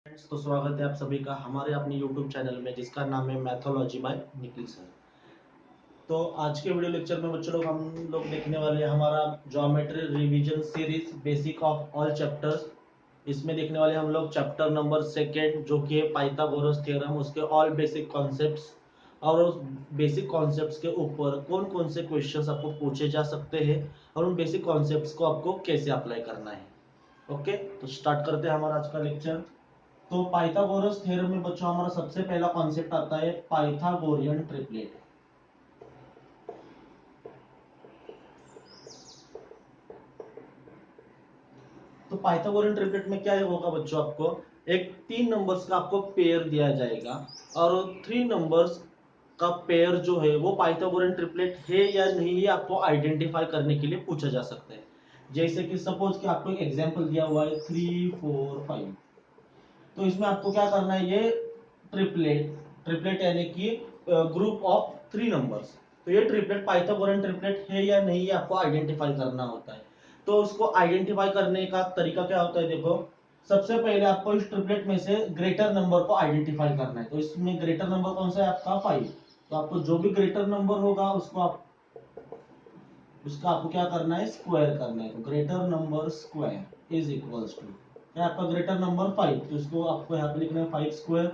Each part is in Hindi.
फ्रेंड्स, तो स्वागत है आप सभी का हमारे अपने YouTube चैनल में जिसका नाम है मैथोलॉजी बाय निखिल सर। तो आज के वीडियो लेक्चर में बच्चों लोग हम लोग देखने वाले हैं हमारा geometry revision series basic of all chapters. इसमें देखने वाले हम लोग चैप्टर नंबर सेकेंड जो कि है पाइथागोरस थ्योरम, उसके ऑल बेसिक कॉन्सेप्ट्स और उस बेसिक कॉन्सेप्ट्स के ऊपर कौन कौन से क्वेश्चंस आपको पूछे जा सकते हैं और उन बेसिक कॉन्सेप्ट्स को आपको कैसे अप्लाई करना है। ओके, तो स्टार्ट करते हैं हमारा आज का लेक्चर। तो पाइथागोरस थ्योरम में बच्चों हमारा सबसे पहला कॉन्सेप्ट आता है पाइथागोरियन ट्रिपलेट। तो पाइथागोरियन ट्रिपलेट में क्या होगा बच्चों, आपको एक 3 नंबर्स का आपको पेयर दिया जाएगा और 3 नंबर्स का पेयर जो है वो पाइथागोरियन ट्रिपलेट है या नहीं ये आपको आइडेंटिफाई करने के लिए पूछा जा सकता है। जैसे कि सपोज कि आपको एक एग्जांपल दिया हुआ है 3 4 5। तो इसमें आपको क्या करना है, ये ट्रिपलेट ट्रिपलेट यानी कि ग्रुप ऑफ 3 नंबर्स। तो ये ट्रिपलेट पाइथागोरियन ट्रिपलेट है या नहीं ये आपको आइडेंटिफाई करना होता है। तो उसको आइडेंटिफाई करने का तरीका क्या होता है, देखो सबसे पहले आपको इस ट्रिपलेट में से ग्रेटर नंबर को आइडेंटिफाई करना है। तो इसमें ग्रेटर नंबर कौन सा है आपका 5। तो आपको जो भी ग्रेटर नंबर होगा उसका आपको क्या करना है, स्क्वायर करना है। तो greater number square is equals to क्या आपका ग्रेटर नंबर 5। तो इसको आपको यहाँ पे लिखना है 5 स्क्वायर।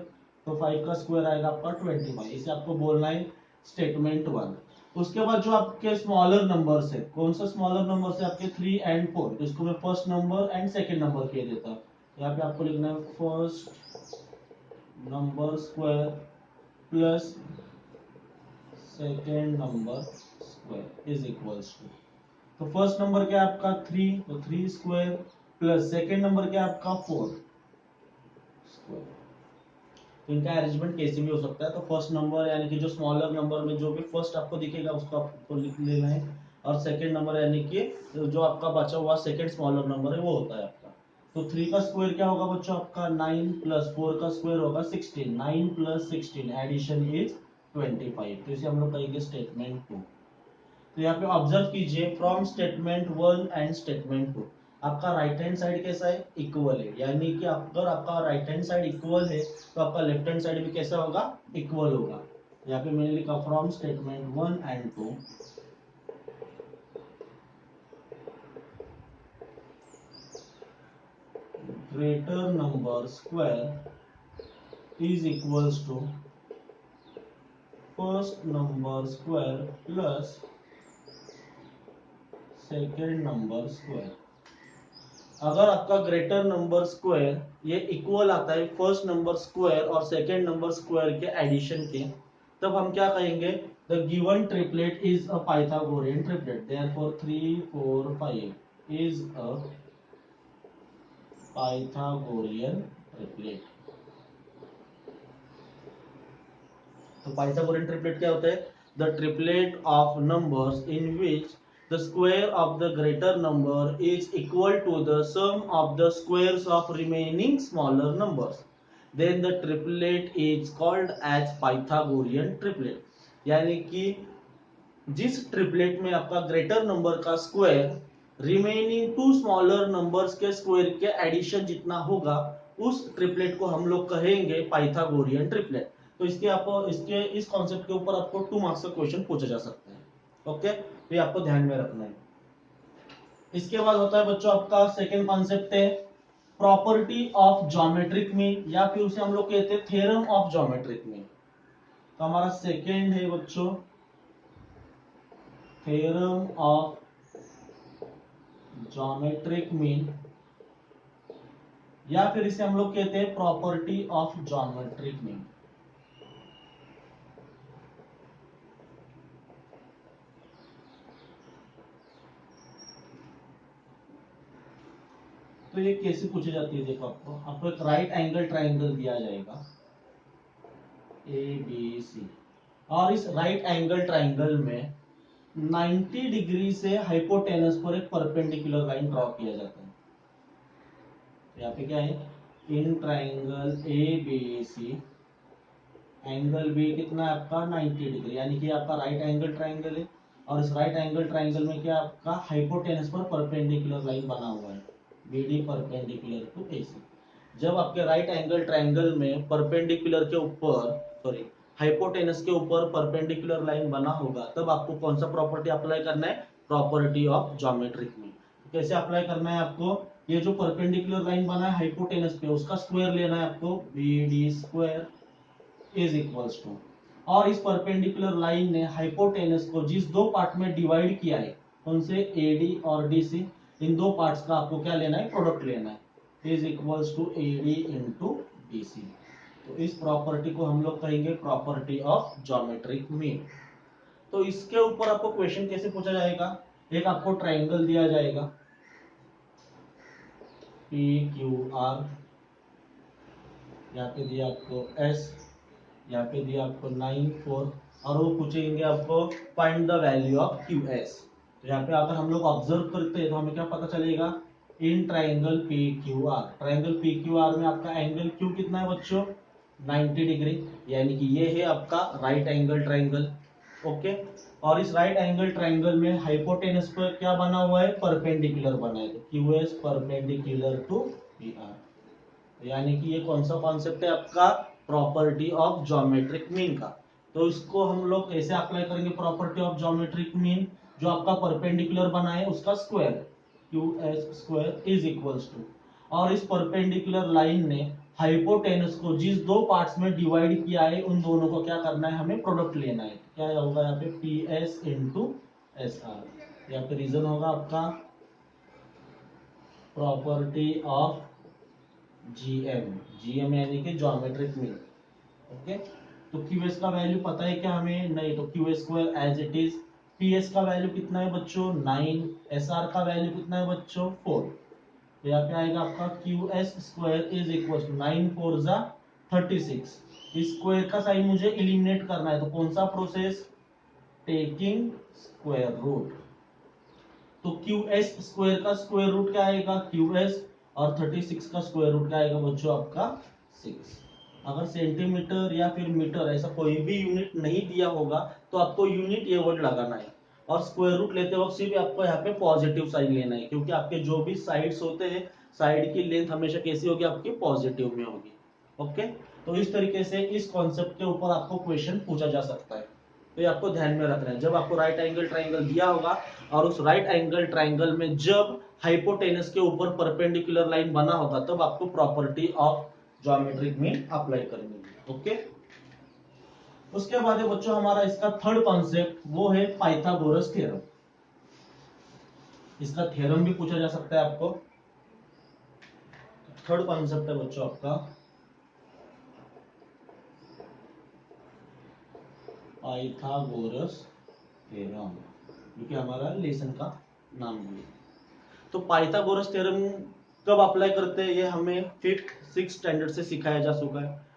तो 5 का स्क्वायर आएगा आपका 25। इसे आपको बोलना है स्टेटमेंट 1। उसके बाद जो आपके स्मॉलर नंबर्स है, कौन सा स्मॉलर नंबर है आपके 3 एंड 4। तो इसको मैं first number and second number कह देता हूँ। यहाँ पे आपको लिखना है first number square plus second number square is equals to. तो फर्स्ट नंबर क्या है आपका 3, तो 3 स्क्वायर प्लस सेकेंड नंबर क्या है आपका 4 स्क्वायर। तो इनका अरेंजमेंट कैसे भी हो सकता है। तो फर्स्ट नंबर यानी कि जो स्मॉलर नंबर में जो भी फर्स्ट आपको दिखेगा उसको आपको लिख लेना है, और सेकेंड नंबर यानी कि जो आपका बचा हुआ सेकेंड स्मॉलर नंबर है वो होता है आपका। तो 3 का स्क्वायर क्या होगा बच्चों आपका 9 प्लस 4 का स्क्वायर होगा 16। 9 प्लस 16 एडिशन इज 25। तो इसे हम लोग कहेंगे स्टेटमेंट 2। तो यहाँ पे ऑब्जर्व कीजिए फ्रॉम स्टेटमेंट 1 एंड स्टेटमेंट 2 आपका राइट हैंड साइड कैसा है, इक्वल है। यानी कि अगर आपका राइट हैंड साइड इक्वल है तो आपका लेफ्ट हैंड साइड भी कैसा होगा, इक्वल होगा। यहाँ पे मैंने लिखा from statement 1 and 2 greater number square is equals to first number square plus second number square. अगर आपका ग्रेटर नंबर स्क्वायर ये इक्वल आता है फर्स्ट नंबर स्क्वायर और सेकेंड नंबर स्क्वायर के एडिशन के, तब हम क्या कहेंगे, the given triplet is a Pythagorean triplet. Therefore 3 4 5 is a Pythagorean triplet. तो पाइथागोरियन ट्रिपलेट क्या होता है, the triplet of numbers in which the square of the greater number is equal to the sum of the squares of remaining smaller numbers, then the triplet is called as Pythagorean triplet। यानी कि जिस ट्रिपलेट में आपका ग्रेटर नंबर का स्क्वायर रिमेनिंग 2 स्मॉलर नंबर्स के स्क्वायर के एडिशन जितना होगा उस ट्रिपलेट को हम लोग कहेंगे पाइथागोरियन ट्रिपलेट। तो इसके इस कॉन्सेप्ट के ऊपर आपको 2 मार्क्स का क्वेश्चन पूछा जा सकता है। ओके, तो ये आपको ध्यान में रखना है। इसके बाद होता है बच्चों आपका सेकेंड कॉन्सेप्ट है प्रॉपर्टी ऑफ ज्योमेट्रिक मीन, या फिर उसे हम लोग कहते हैं थ्योरम ऑफ ज्योमेट्रिक मीन। तो हमारा सेकेंड है बच्चों थ्योरम ऑफ ज्योमेट्रिक मीन, या फिर इसे हम लोग कहते हैं प्रॉपर्टी ऑफ ज्योमेट्रिक मीन। तो ये कैसे पूछी जाती है, देखो आपको एक राइट एंगल ट्राइंगल दिया जाएगा ए बी सी, और इस राइट एंगल ट्राइंगल में 90 डिग्री से हाइपोटेनस पर एक परपेंडिकुलर लाइन ड्रॉ किया जाता है। तो यहाँ पे क्या है, in triangle A B C angle B कितना है आपका 90 डिग्री, यानी कि आपका राइट एंगल ट्राइंगल है, और इस राइट एंगल ट्राइंगल में क्या आपका हाइपोटेनस पर परपेंडिकुलर लाइन बना हुआ है बी डी परपेंडिकुलर टू ए सी। जब आपके राइट एंगल ट्रायंगल में परपेंडिकुलर के ऊपर सॉरी हाइपोटेनस के ऊपर परपेंडिकुलर लाइन बना होगा तब आपको कौन सा प्रॉपर्टी अप्लाई करना है, प्रॉपर्टी ऑफ ज्योमेट्रिक मीन। कैसे अप्लाई करना है आपको, ये जो परपेंडिकुलर लाइन बना है हाइपोटेनस पे उसका स्क्वायर लेना है आपको, B D square is equals to, और इस परपेंडिकुलर लाइन ने हाइपोटेनस को जिस दो पार्ट में डिवाइड किया है उनसे एडी और डीसी, इन दो पार्ट्स का आपको क्या लेना है, प्रोडक्ट लेना है, is equals to A D into D C. तो इस प्रॉपर्टी को हम लोग कहेंगे प्रॉपर्टी ऑफ ज्योमेट्रिक मीन। तो इसके ऊपर आपको क्वेश्चन कैसे पूछा जाएगा, एक आपको ट्राइंगल दिया जाएगा पी क्यू आर, यहाँ पे दिया आपको एस, यहाँ पे दिया आपको 9 4, और वो पूछेंगे आपको find the value of Q S. तो यहाँ पे अगर हम लोग ऑब्जर्व करते हैं तो हमें क्या पता चलेगा, in triangle P Q R, triangle P Q R में आपका एंगल क्यू कितना है बच्चों, 90 डिग्री, यानी कि ये है आपका राइट एंगल ट्राइंगल। ओके, और इस राइट एंगल ट्राइंगल में हाइपोटेनस पर क्या बना हुआ है, परपेंडिकुलर बना है, तो Q S perpendicular to P R, यानी कि ये कौन सा कॉन्सेप्ट है आपका, प्रॉपर्टी ऑफ ज्योमेट्रिक मीन का। तो इसको हम लोग कैसे अप्लाई करेंगे, प्रॉपर्टी ऑफ ज्योमेट्रिक मीन, जो आपका परपेंडिकुलर बना है उसका square, Q S square is equals to, और इस परपेंडिकुलर लाइन ने हाइपोटेनस को जिस दो पार्ट्स में डिवाइड किया है उन दोनों को क्या करना है, हमें प्रोडक्ट लेना है। क्या होगा यहाँ पे, P S into S R, यहाँ पे रीजन होगा आपका प्रॉपर्टी ऑफ जीएम, जीएम यानी कि ज्योमेट्रिक मीन। ओके, तो क्यूएस का वैल्यू पता है क्या हमें, नहीं, तो QS square as it is, PS का वैल्यू कितना है बच्चों 9, एसआर का वैल्यू कितना है बच्चों 4, तो यहाँ पे आएगा आपका Q S square is equal to 9 4 जा 36, इस स्क्वायर का साइन मुझे एलिमिनेट करना है, तो कौन सा प्रोसेस, टेकिंग स्क्वायर रूट। तो क्यू एस स्क्वायर का स्क्वायर रूट क्या आएगा, क्यू एस, और 36 का स्क्वायर रूट क्या आएगा बच्चों आपका 6। अगर सेंटीमीटर या फिर मीटर ऐसा कोई भी यूनिट नहीं दिया होगा तो आपको यूनिट ये वर्ड लगाना है, और स्क्वायर रूट लेते वक्त सिर्फ आपको यहाँ पे पॉजिटिव साइन लेना है, क्योंकि आपके जो भी साइड्स होते हैं साइड की लेंथ हमेशा कैसी होगी, आपकी पॉजिटिव में होगी। ओके, तो इस तरीके से इस कॉन्सेप्ट के ऊपर आपको क्वेश्चन पूछा जा सकता है, तो ये आपको ध्यान में रखना है। जब आपको राइट एंगल ट्राइंगल दिया होगा और उस राइट एंगल ट्राइंगल में जब हाइपोटेनस के ऊपर परपेंडिकुलर लाइन बना होगा तब आपको property of geometric mean apply करेंगे। ओके, उसके बाद बच्चों हमारा इसका थर्ड कॉन्सेप्ट वो है पाइथागोरस थ्योरम। इसका थ्योरम भी पूछा जा सकता है आपको। थर्ड कॉन्सेप्ट है बच्चों आपका पाइथागोरस थ्योरम, क्योंकि हमारा लेसन का नाम भी है। तो पाइथागोरस थ्योरम कब अप्लाई करते हैं, ये हमें 5th 6th स्टैंडर्ड से सिखाया जा चुका है।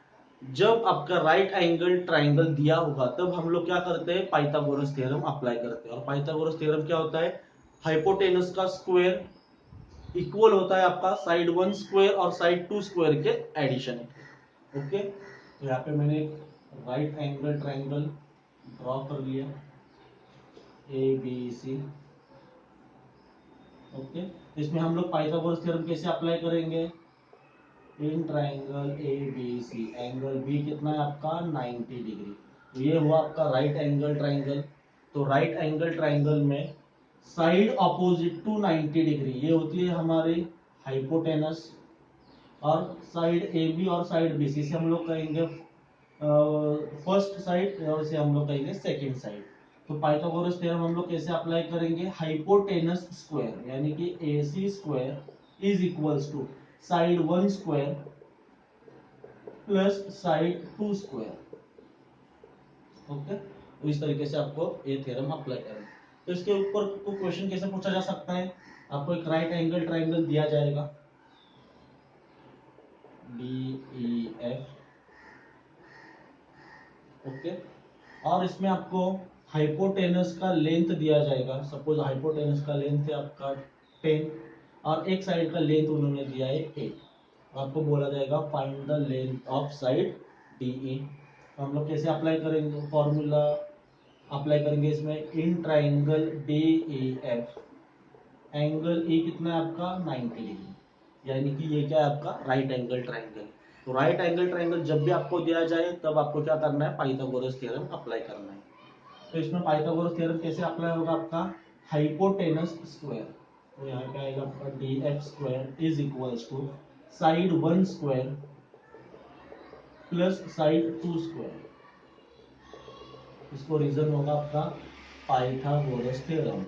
जब आपका राइट एंगल ट्राइंगल दिया होगा तब हम लोग क्या करते हैं, पाइथागोरस थ्योरम अप्लाई करते हैं। और पाइथागोरस थ्योरम क्या होता है, हाइपोटेनस का स्क्वायर इक्वल होता है आपका साइड 1 स्क्वायर और साइड 2 स्क्वायर के एडिशन। ओके, तो यहाँ पे मैंने राइट एंगल ट्राइंगल ड्रॉ कर लिया, ए बी सी। ओके, इसमें हम लोग पाइथागोरस थ्योरम कैसे अप्लाई करेंगे, in triangle A B C angle B कितना है आपका 90 डिग्री, तो ये हुआ आपका राइट एंगल ट्राइंगल। तो राइट एंगल ट्राइंगल में साइड अपोजिट टू 90 डिग्री ये होती है हमारी हाइपोटेनस, और साइड ए बी और साइड बी सी से हम लोग कहेंगे फर्स्ट साइड, और इसे हम लोग कहेंगे सेकेंड साइड। तो पाइथागोरस थ्योरम हम लोग कैसे अप्लाई करेंगे, हाइपोटेनस स्क्वायर यानी कि A C square is equals to side 1 square plus side 2 square. Okay, तो इस तरीके से आपको ये थ्योरम अप्लाई करना। तो इसके ऊपर को क्वेश्चन कैसे पूछा जा सकता है, आपको एक राइट एंगल ट्राइंगल दिया जाएगा DEF। ओके, और इसमें आपको हाइपोटेनस का लेंथ दिया जाएगा, सपोज हाइपोटेनस का लेंथ है आपका 10 और एक साइड का लेंथ उन्होंने दिया है 8, आपको बोला जाएगा find the length of side DE। तो हम लोग कैसे अप्लाई करेंगे, फॉर्मूला अप्लाई करेंगे इसमें, in triangle DEF angle E कितना है आपका 90 डिग्री, यानी कि ये क्या है आपका राइट एंगल ट्राइंगल। तो राइट एंगल ट्राइंगल जब भी आपको दिया जाए तब आपको क्या करना है, पाइथागोरस थ्योरम अप्लाई करना है। तो इसमें पाइथागोरस थ्योरम कैसे अप्लाई होगा आपका, हाइपोटेनस स्क्वायर, तो यहाँ पे आएगा आपका D X square is equals to side 1 square plus side 2 square. इसको रीजन होगा आपका पाइथागोरस थ्योरम।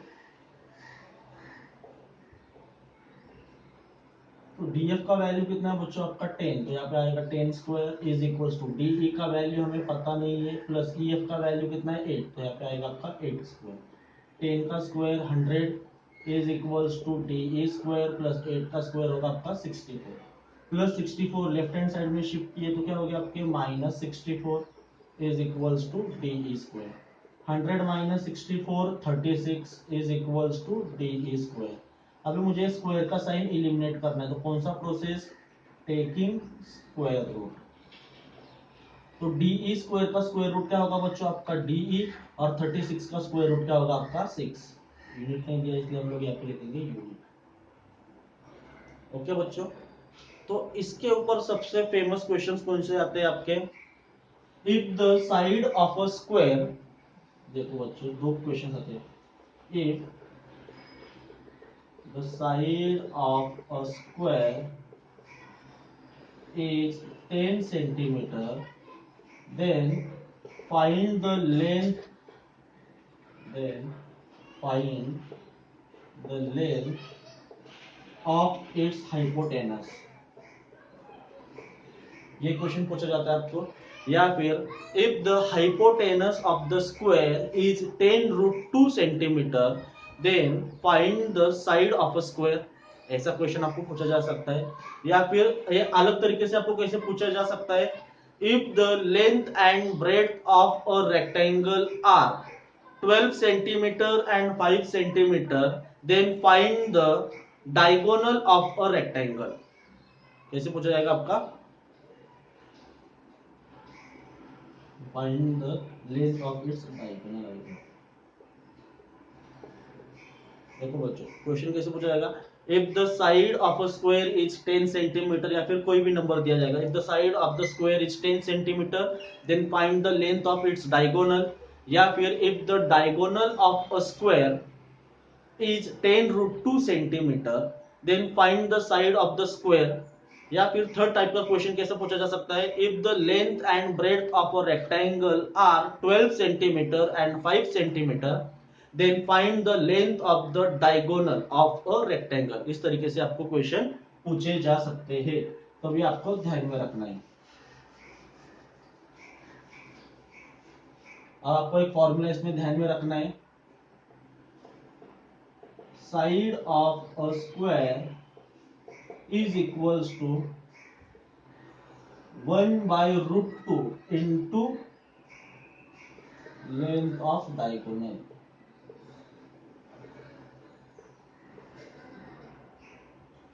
तो डीएफ का वैल्यू कितना है बच्चों आपका 10, तो यहाँ पे आएगा 10 square is equals to DE का वैल्यू हमें पता नहीं है, प्लस ईएफ का वैल्यू कितना है 8, तो यहाँ पे आएगा आपका 8 स्क्वायर। 10 का square 100 is equals to DE square plus 8 का स्क्वायर होगा आपका 64, प्लस 64 लेफ्ट हैंड साइड में शिफ्ट किए तो क्या हो गया आपके minus 64 is equals to DE square. 100 minus 64 36 is equals to DE square. अभी मुझे स्क्वायर का साइन इलिमिनेट करना है, तो कौन सा प्रोसेस, टेकिंग स्क्वायर रूट। तो डीई स्क्वायर का स्क्वायर रूट क्या होगा बच्चों आपका डीई, और 36 का स्क्वायर रूट क्या होगा आपका 6। यूनिट नहीं दिया इसलिए हम लोग यहाँ पे लिखेंगे यूनिट। ओके बच्चों, तो इसके ऊपर सबसे फेमस क्वेश्चंस कौन से आते हैं आपके, if the side of a square, देखो बच्चों दो क्वेश्चन आते हैं, if the side of a square is 10 centimeter, then find the length, then find the length of its hypotenuse। ये क्वेश्चन पूछा जाता है आपको। या फिर if the hypotenuse of the square is 10 root 2 centimetre then find the side of a square, ऐसा क्वेश्चन आपको पूछा जा सकता है। या फिर ये अलग तरीके से आपको कैसे पूछा जा सकता है, if the length and breadth of a rectangle are 12 centimetre and 5 centimetre then find the diagonal of a rectangle. कैसे पूछा जाएगा आपका, find the length of its diagonal। देखो बच्चों क्वेश्चन कैसे पूछा जाएगा, if the side of a square is 10 centimetre, या फिर कोई भी नंबर दिया जाएगा, if the side of the square is 10 centimetre then find the length of its diagonal. या फिर if the diagonal of a square is 10 root 2 centimeter then find the side of the square। या फिर थर्ड टाइप का क्वेश्चन कैसे पूछा जा सकता है, if the length and breadth of a rectangle are 12 centimetre and 5 centimetre then find the length of the diagonal of a rectangle. इस तरीके से आपको क्वेश्चन पूछे जा सकते हैं, तो ये आपको ध्यान में रखना है। और आपको एक फॉर्मूला इसमें ध्यान में रखना है, side of a square is equals to 1 by root 2 into length of diagonal।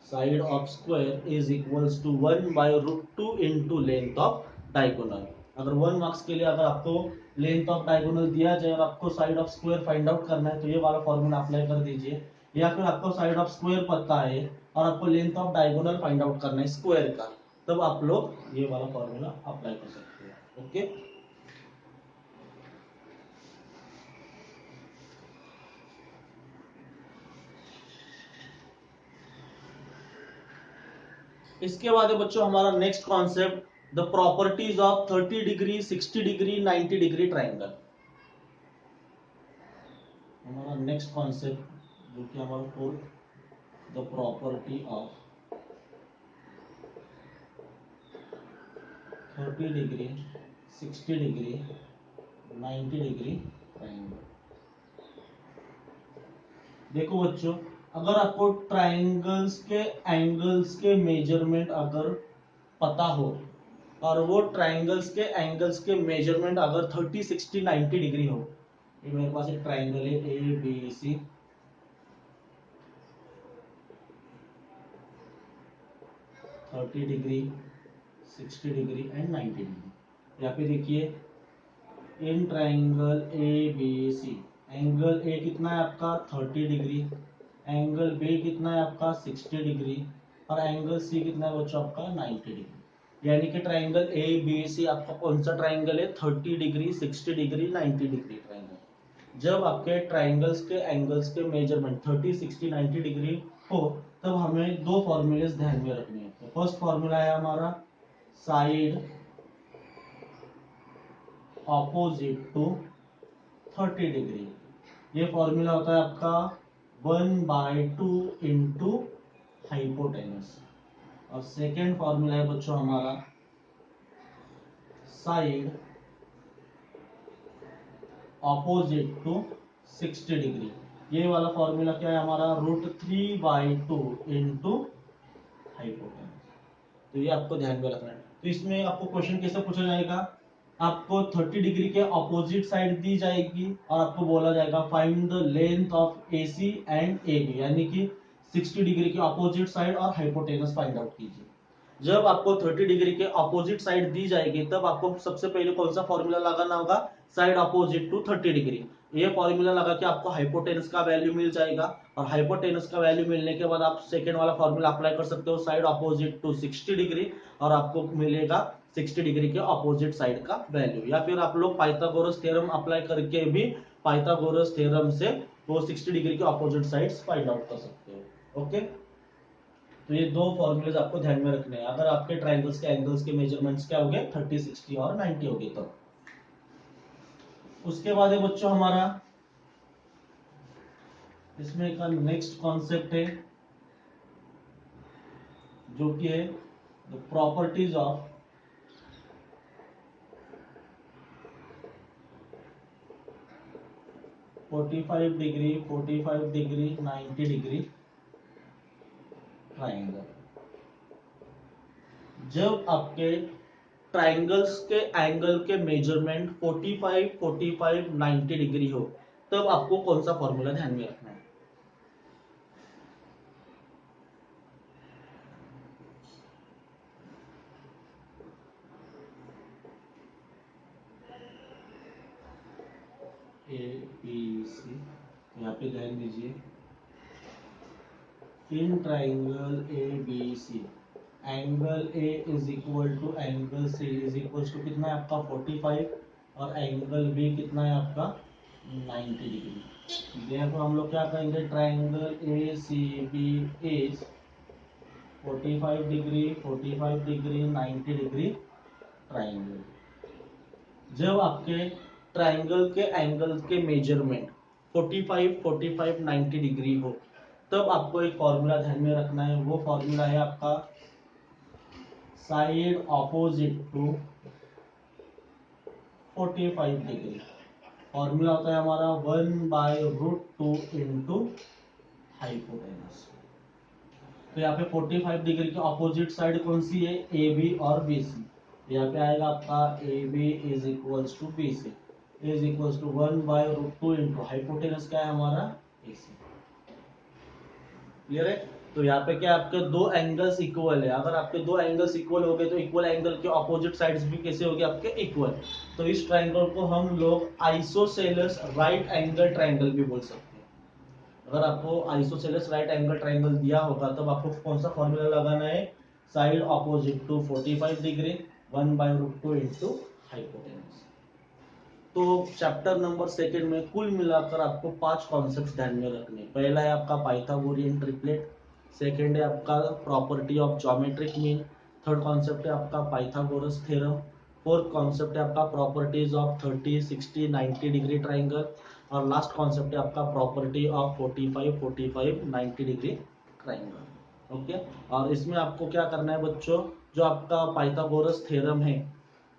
Side of square is equals to 1 by root 2 into length of diagonal। अगर 1 मार्क्स के लिए अगर आपको लेंथ ऑफ डायगोनल दिया जाए और आपको side of square find out करना है तो ये वाला फॉर्मूला अप्लाई कर दीजिए। या फिर आपको साइड ऑफ स्क्वायर पता है और आपको length of diagonal find out करना है स्क्वायर का, तब आप लोग ये वाला फॉर्मूला अप्लाई कर सकते हैं। ओके, इसके बाद है बच्चों हमारा next concept, the properties of 30 degree 60 degree 90 degree triangle. हमारा नेक्स्ट कॉन्सेप्ट जो कि हमारा fourth, the property of 30 degree 60 degree 90 degree triangle. देखो बच्चों, अगर आपको ट्राइंगल्स के एंगल्स के मेजरमेंट अगर पता हो और वो ट्राइंगल्स के एंगल्स के मेजरमेंट अगर 30 60 90 डिग्री हो, ये मेरे पास एक ट्राइंगल है A B C, 30 degree 60 degree and 90 degree. या फिर देखिए in triangle A B C, angle A कितना है आपका 30 डिग्री, एंगल बी कितना है आपका 60 डिग्री, और एंगल सी कितना है बच्चों आपका 90 डिग्री। यानी कि ट्राइंगल ए बी सी आपका कौन सा ट्राइंगल है 30 डिग्री 60 डिग्री 90 डिग्री ट्राइंगल। जब आपके ट्राइंगल्स के एंगल्स के मेजरमेंट 30 60 90 डिग्री हो तब हमें दो फॉर्मूलेस ध्यान में रखने हैं। तो फर्स्ट फॉर्मूला है हमारा साइड ऑपोजिट टू 30 डिग्री। ये फॉर्मूला होता है आपका 1/2 इंटू हाइपोटेनस। और सेकेंड फॉर्मूला है बच्चों हमारा साइड ऑपोजिट टू 60 डिग्री। ये वाला फॉर्मूला क्या है हमारा √3/2 इंटू हाइपोटेनस। तो ये आपको ध्यान में रखना है। तो इसमें आपको क्वेश्चन कैसे पूछा जाएगा, आपको 30 डिग्री के ऑपोजिट साइड दी जाएगी और आपको बोला जाएगा find the length of AC and AB, यानी कि 60 डिग्री के ऑपोजिट साइड और हाइपोटेनस फाइंड आउट कीजिए। जब आपको 30 डिग्री के ऑपोजिट साइड दी जाएगी तब आपको सबसे पहले कौन सा फॉर्मूला लगाना होगा, साइड ऑपोजिट टू 30 डिग्री। ये फॉर्मूला लगा के आपको हाइपोटेनस का वैल्यू मिल जाएगा और हाइपोटेनस का वैल्यू मिलने के बाद आप सेकेंड वाला फॉर्मूला अप्लाई कर सकते हो साइड ऑपोजिट टू 60 डिग्री और आपको मिलेगा 60 डिग्री के ऑपोजिट साइड का वैल्यू। या फिर आप लोग पाइथागोरस थ्योरम अप्लाई करके भी पाइथागोरस थ्योरम से वो 60 डिग्री के ऑपोजिट साइड्स फाइंड आउट कर सकते हो। ओके, तो ये दो फॉर्मूलेज आपको ध्यान में रखने हैं अगर आपके ट्राइंगल्स के एंगल्स के मेजरमेंट्स क्या हो गए 30 60 और 90 हो गए। तो उसके बाद है बच्चों हमारा इसमें का नेक्स्ट कॉन्सेप्ट है जो कि है the properties of (45 degree 45 degree 90 degree triangle. जब आपके ट्राइंगल्स के एंगल के मेजरमेंट 45 45 90 डिग्री हो तब आपको कौन सा फॉर्मूला ध्यान में रखना है। ABC, यहाँ पे ध्यान दीजिए in triangle ABC angle A is equal to angle C is equal to कितना है आपका 45 और एंगल B कितना है आपका 90 डिग्री। देखो हम लोग क्या करेंगे triangle ACB is 45 degree 45 degree 90 degree triangle. जब आपके ट्राइंगल के एंगल के मेजरमेंट 45 45 90 डिग्री हो तब आपको एक फॉर्मूला ध्यान में रखना है। वो फॉर्मूला है आपका side opposite to 45 degree. Formula होता है हमारा 1/√2 इंटू हाइपोटेनस। तो यहाँ पे 45 डिग्री के ऑपोजिट साइड कौन सी है AB और BC। यहाँ पे आएगा आपका AB is equals to BC is equals to 1/√2 into hypotenuse क्या है हमारा AC। क्लियर है। तो यहाँ पे क्या आपके दो एंगल्स इक्वल है, अगर आपके दो एंगल्स इक्वल हो गए तो इक्वल एंगल के ऑपोजिट साइड्स भी कैसे हो गए आपके इक्वल। तो इस ट्राइंगल को हम लोग आइसोसेलेस राइट एंगल ट्राइंगल भी बोल सकते हैं। अगर आपको आइसोसेलेस राइट एंगल ट्राइंगल दिया होगा तब आपको कौन सा फॉर्मूला लगाना है side opposite to 45 degree 1/√2 into hypotenuse. तो चैप्टर नंबर सेकंड में कुल मिलाकर आपको 5 कॉन्सेप्ट्स ध्यान में रखने। पहला है आपका पाइथागोरियन ट्रिपलेट, सेकंड है आपका property of geometric mean, third concept है आपका पाइथागोरस थ्योरम, फोर्थ कॉन्सेप्ट है आपका प्रॉपर्टीज ऑफ 30 60 90 डिग्री ट्राइंगल और लास्ट कॉन्सेप्ट है आपका property of 45 45 90 degree triangle. Okay, और इसमें आपको क्या करना है बच्चों, जो आपका पाइथागोरस थ्योरम है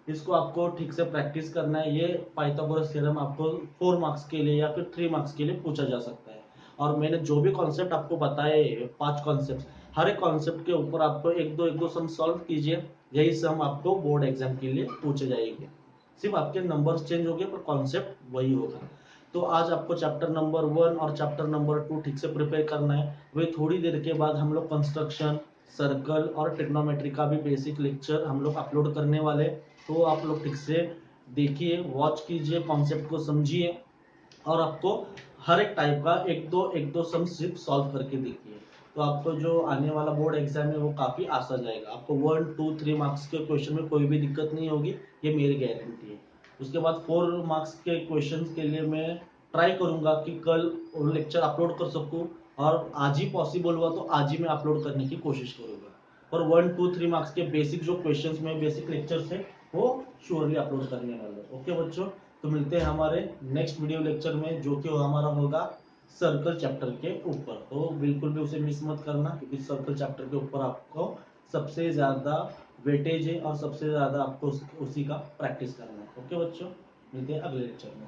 इसको आपको ठीक से प्रैक्टिस करना है। ये पाइथागोरस थ्योरम आपको 4 मार्क्स के लिए या फिर 3 मार्क्स के लिए पूछा जा सकता है। और मैंने जो भी कॉन्सेप्ट आपको बताए 5 कॉन्सेप्ट, हर एक कॉन्सेप्ट के ऊपर आपको एक दो सम सॉल्व कीजिए, यही सम आपको बोर्ड एग्जाम के लिए पूछे जाएंगे। सिर्फ आपके नंबर्स चेंज हो गए पर कॉन्सेप्ट वही होगा। तो आज आपको चैप्टर नंबर 1 और चैप्टर नंबर 2 ठीक से प्रिपेयर करना है। वही थोड़ी देर के बाद हम लोग कंस्ट्रक्शन, सर्कल और ट्रिग्नोमेट्री का भी बेसिक लेक्चर हम लोग अपलोड करने वाले। तो आप लोग ठीक से देखिए, वॉच कीजिए, कॉन्सेप्ट को समझिए और आपको हर एक टाइप का एक दो सम सिर्फ सॉल्व करके देखिए। तो आपको जो आने वाला बोर्ड एग्जाम है वो काफ़ी आसान जाएगा। आपको 1, 2, 3 मार्क्स के क्वेश्चन में कोई भी दिक्कत नहीं होगी, ये मेरी गारंटी है। उसके बाद 4 मार्क्स के क्वेश्चन के लिए मैं ट्राई करूंगा कि कल लेक्चर अपलोड कर सकूं, और आज ही पॉसिबल हुआ तो आज ही मैं अपलोड करने की कोशिश करूंगा। और 1, 2, 3 मार्क्स के बेसिक जो क्वेश्चंस में बेसिक लेक्चर्स है वो श्योरली अपलोड करने वाले हैं। ओके बच्चों, तो मिलते हैं हमारे नेक्स्ट वीडियो लेक्चर में, जो कि हमारा होगा सर्कल चैप्टर के ऊपर। तो बिल्कुल भी उसे मिस मत करना, क्योंकि सर्कल चैप्टर के ऊपर आपको सबसे ज्यादा वेटेज है और सबसे ज्यादा आपको उसी का प्रैक्टिस करना है। ओके बच्चों, मिलते हैं अगले लेक्चर में।